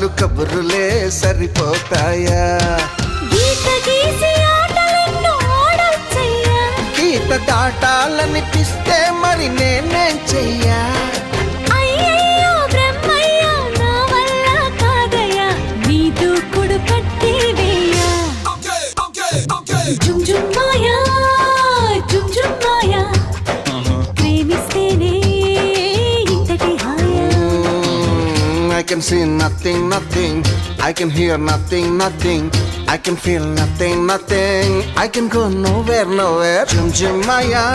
చాలు కబుర్రులే సరిపోతాయా? గీత గీసి ఆటలెన్నో ఆడొచ్చయ్యా. గీత దాటాలనిపిస్తే మరి నేనేం చెయ్యా? అయ్యయ్యో బ్రహ్మయ్యా, నా వల్ల కాదయ్యా, నీ దూకుడు కట్టి వేయా. జుమ్ జుమ్ మాయా, జుమ్ జుమ్ మాయా, ప్రేమిస్తేనే ఇంతటి హాయా. I can see nothing, nothing. I can hear nothing, nothing. I can feel nothing, nothing. I can go nowhere, nowhere. Jum jum maya.